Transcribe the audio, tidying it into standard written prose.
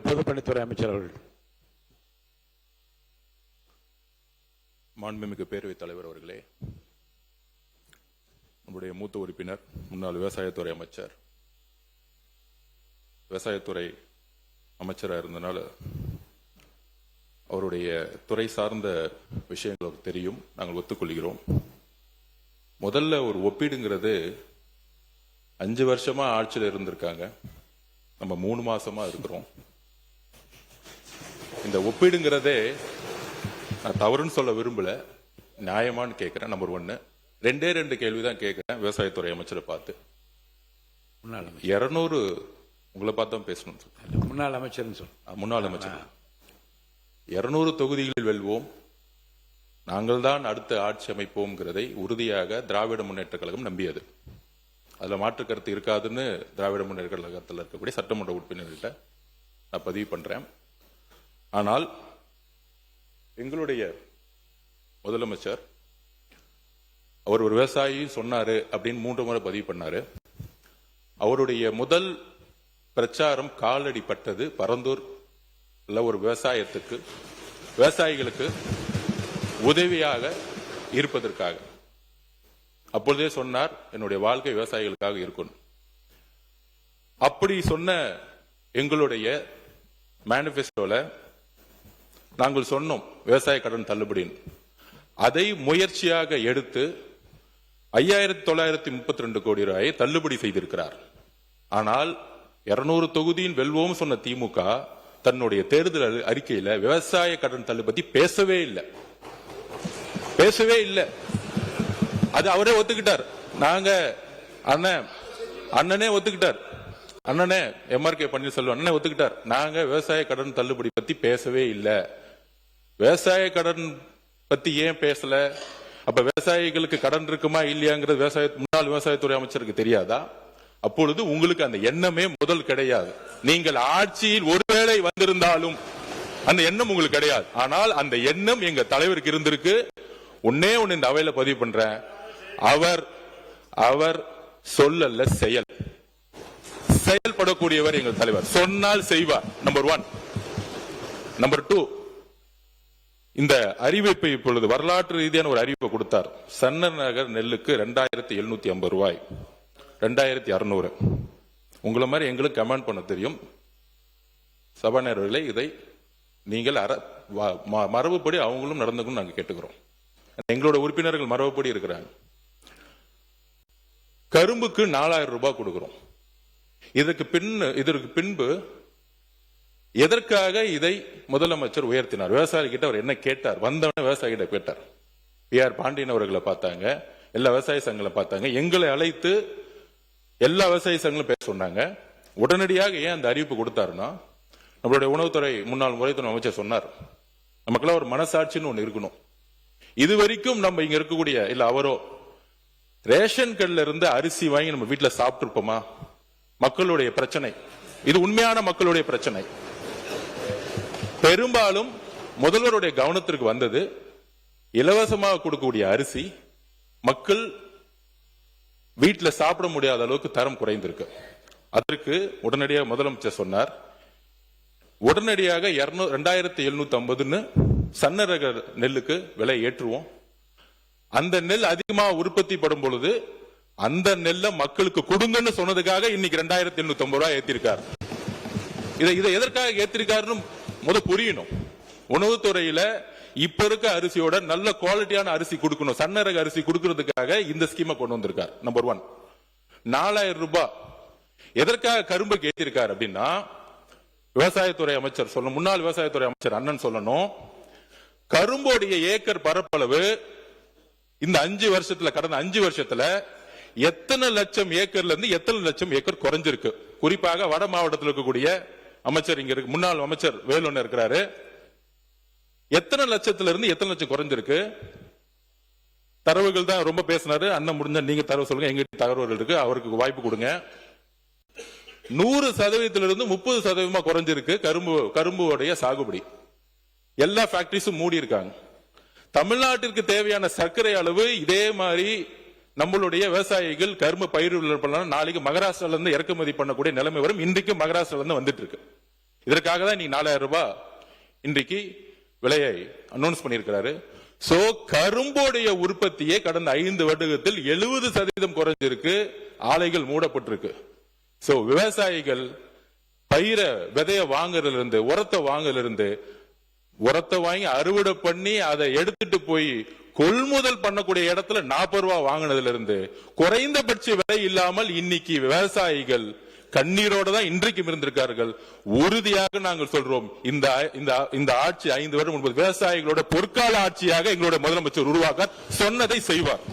பொதுப்பணித்துறை அமைச்சர் அவர்கள். மாண்புமிகு பேரவைத் தலைவர் அவர்களே, நம்முடைய மூத்த உறுப்பினர் முன்னாள் விவசாயத்துறை அமைச்சர், விவசாயத்துறை அமைச்சராக இருந்தனால அவருடைய துறை சார்ந்த விஷயங்கள் தெரியும், நாங்கள் ஒத்துக்கொள்கிறோம். முதல்ல ஒரு ஒப்பீடுங்கிறது 5 வருஷமா ஆட்சியில் இருந்திருக்காங்க, நம்ம 3 மாசமா இருக்கிறோம். இந்த ஒப்பீடுங்கிறதே நான் தவறுன்னு சொல்ல விரும்பல, நியாயமானு கேட்கிறேன். நம்பர் 1. 2 கேள்விதான் கேட்கிறேன் விவசாயத்துறை அமைச்சரை பார்த்து. 200 உங்களை பார்த்து தான் பேசணும். முன்னாள் அமைச்சர் முன்னாள் அமைச்சர் 200 தொகுதிகளில் வெல்வோம், நாங்கள் தான் அடுத்த ஆட்சி அமைப்போம்ங்கிறதை உறுதியாக திராவிட முன்னேற்ற கழகம் நம்பியது. அதுல மாற்று கருத்து இருக்காதுன்னு திராவிட முன்னேற்ற கழகத்தில் இருக்கக்கூடிய சட்டமன்ற உறுப்பினர்கிட்ட நான் பதிவு பண்றேன். ஆனால் எங்களுடைய முதலமைச்சர் அவர் ஒரு விவசாயி சொன்னாரு அப்படின்னு 3 முறை பதிவு பண்ணாரு. அவருடைய முதல் பிரச்சாரம் காலடி பட்டது பரந்தூர் ஒரு விவசாயிகளுக்கு உதவியாக இருப்பதற்காக. அப்பொழுதே சொன்னார், என்னுடைய வாழ்க்கை விவசாயிகளுக்காக இருக்கணும். அப்படி சொன்ன எங்களுடைய மேனிபெஸ்டோல நாங்கள் சொன்னோம் விவசாய கடன் தள்ளுபடின்னு. அதை முயற்சியாக எடுத்து 5932 கோடி ரூபாயை தள்ளுபடி செய்திருக்கிறார். ஆனால் 200 தொகுதியின் வெல்வோம் சொன்ன திமுக தன்னுடைய தேர்தல் அறிக்கையில விவசாய கடன் தள்ளுபடி பேசவே இல்லை. அது அவரே ஒத்துக்கிட்டார். நாங்க அண்ணனே ஒத்துக்கிட்டார். அண்ணனே MRK பன்னீர்செல்வம் அண்ணனே ஒத்துக்கிட்டார். நாங்க விவசாய கடன் தள்ளுபடி பத்தி பேசவே இல்லை. விவசாய கடன் பத்தி ஏன் பேசல? அப்ப விவசாயிகளுக்கு கடன் இருக்குமா இல்லையாங்கிறது முன்னாள் விவசாயத்துறை அமைச்சருக்கு தெரியாதா? அப்பொழுது உங்களுக்கு அந்த எண்ணமே முதல் கிடையாது. நீங்கள் ஆட்சியில் ஒருவேளை வந்திருந்தாலும் அந்த எண்ணம் உங்களுக்கு கிடையாது. ஆனால் அந்த எண்ணம் எங்க தலைவருக்கு இருந்திருக்கு. ஒன்னே ஒன்னு இந்த அவையில பதிவு பண்றேன், அவர் சொல்லல செயல்படக்கூடியவர் எங்கள் தலைவர். சொன்னால் செய்வார். நம்பர் 1. நம்பர் 2, இந்த அறிவிப்பை இப்பொழுது வரலாற்று ரீதியான ஒரு அறிவிப்பை கொடுத்தார். சன்னர் நகர் நெல்லுக்கு 2750 ரூபாய், 2600. உங்களை மாதிரி எங்களுக்கு கமெண்ட் பண்ண தெரியும். சபாநாயகர்களே, இதை நீங்கள் மரபுப்படி அவங்களும் நடந்துக்கணும் நாங்க கேட்டுக்கிறோம். எங்களோட உறுப்பினர்கள் மரபுப்படி இருக்கிறாங்க. கரும்புக்கு 4000 ரூபாய் கொடுக்கிறோம். இதற்கு பின்பு எதற்காக இதை முதலமைச்சர் உயர்த்தினார்? விவசாயி கிட்ட அவர் என்ன கேட்டார்? வந்தவன விவசாயி கிட்ட கேட்டார். PR பாண்டியன் அவர்களை பார்த்தாங்க, எல்லா விவசாய சங்கங்களை பார்த்தாங்க, எங்களை அழைத்து எல்லா விவசாய சங்கங்களும் பேச சொன்னாங்க. உடனடியாக ஏன் அந்த அறிவிப்பு கொடுத்தாருன்னா, நம்மளுடைய உணவுத்துறை முன்னாள் முறைத்துறை அமைச்சர் சொன்னார், நமக்கெல்லாம் ஒரு மனசாட்சின்னு ஒண்ணு இருக்கணும். இதுவரைக்கும் நம்ம இங்க இருக்கக்கூடிய இல்ல அவரோ ரேஷன் கடையில இருந்து அரிசி வாங்கி நம்ம வீட்டுல சாப்பிட்டு இருப்போமா? மக்களுடைய பிரச்சனை இது, உண்மையான மக்களுடைய பிரச்சனை. பெரும்பாலும் முதல்வருடைய கவனத்திற்கு வந்தது இலவசமாக கொடுக்கக்கூடிய அரிசி மக்கள் வீட்டுல சாப்பிட முடியாத அளவுக்கு தரம் குறைந்திருக்கு. அதற்கு உடனடியாக முதலமைச்சர் சொன்னார், உடனடியாக 2750 சன்னரக நெல்லுக்கு விலை ஏற்றுவோம். அந்த நெல் அதிகமாக உற்பத்தி படும் பொழுது அந்த நெல்லை மக்களுக்கு கொடுங்கன்னு சொன்னதுக்காக இன்னைக்கு 2850 ரூபாய் ஏத்திருக்காரு. இதை எதற்காக ஏத்திருக்காருன்னு முதல் புரியணும். உணவுத்துறையில இப்ப இருக்க அரிசியோட நல்ல குவாலிட்டியான அரிசி கொடுக்கணும், சன்னரக அரிசி கொடுக்கறதுக்காக இந்த ஸ்கீமை கொண்டு வந்திருக்கார். நம்பர் 1. 4000 ரூபாய் எதற்காக கரும்புக்கு ஏத்திருக்காரு அப்படின்னா, விவசாயத்துறை அமைச்சர் சொல்லணும், முன்னாள் விவசாயத்துறை அமைச்சர் அண்ணன் சொல்லணும், கரும்போடைய ஏக்கர் பரப்பளவு இந்த 5 வருஷத்துல, கடந்த 5 வருஷத்துல எத்தனை லட்சம் ஏக்கர்ல இருந்து எத்தனை லட்சம் ஏக்கர் குறைஞ்சிருக்கு. குறிப்பாக வட மாவட்டத்தில் இருக்கக்கூடிய அமைச்சர் இங்க இருக்கு, முன்னாள் அமைச்சர் வேலுன்னு இருக்கிறாரு. எத்தனை லட்சத்துல இருந்து எத்தனை லட்சம் குறைஞ்சிருக்கு? தரவுகள் தான் ரொம்ப பேசினாரு. அண்ணன் முடிஞ்ச நீங்க தரவு சொல்லுங்க, எங்க தகவல்கள் இருக்கு, அவருக்கு வாய்ப்பு கொடுங்க. 100% 30% குறைஞ்சிருக்கு கரும்புடைய சாகுபடி. எல்லா ஃபேக்டரிஸும் மூடி இருக்காங்க. தமிழ்நாட்டிற்கு தேவையான சர்க்கரை அளவு இதே மாதிரி நம்மளுடைய விவசாயிகள் கரும்பு பயிர் நாளைக்கு மகாராஷ்டிரால இருந்து இறக்குமதி பண்ணக்கூடிய நிலைமை வரும். இன்றைக்கு மகாராஷ்டிரால இருந்து வந்துட்டு இருக்கு. இதற்காக தான் இன்னைக்கு 4000 ரூபாய் இன்றைக்கு விலையை அனௌன்ஸ் பண்ணியிருக்கிறாரு. சோ கரும்போடைய உற்பத்தியே கடந்த 5 வருடத்தில் 70% குறைஞ்சிருக்கு, ஆலைகள் மூடப்பட்டிருக்கு. சோ விவசாயிகள் பயிரை விதைய வாங்குறதுல இருந்து உரத்தை வாங்குறதுல இருந்து உரத்தை வாங்கி அறுவடை பண்ணி அதை எடுத்துட்டு போய் கொள்முதல் பண்ணக்கூடிய இடத்துல 40 ரூபாய் வாங்கினதுல இருந்து குறைந்தபட்ச விலை இல்லாமல் இன்னைக்கு விவசாயிகள் கண்ணீரோட தான் இன்றைக்கும் இருந்திருக்கார்கள். உறுதியாக நாங்கள் சொல்றோம், இந்த ஆட்சி 5 வருடம் முன்பு விவசாயிகளோட பொற்கால ஆட்சியாக எங்களோட முதலமைச்சர் உருவாக்க சொன்னதை செய்வார்.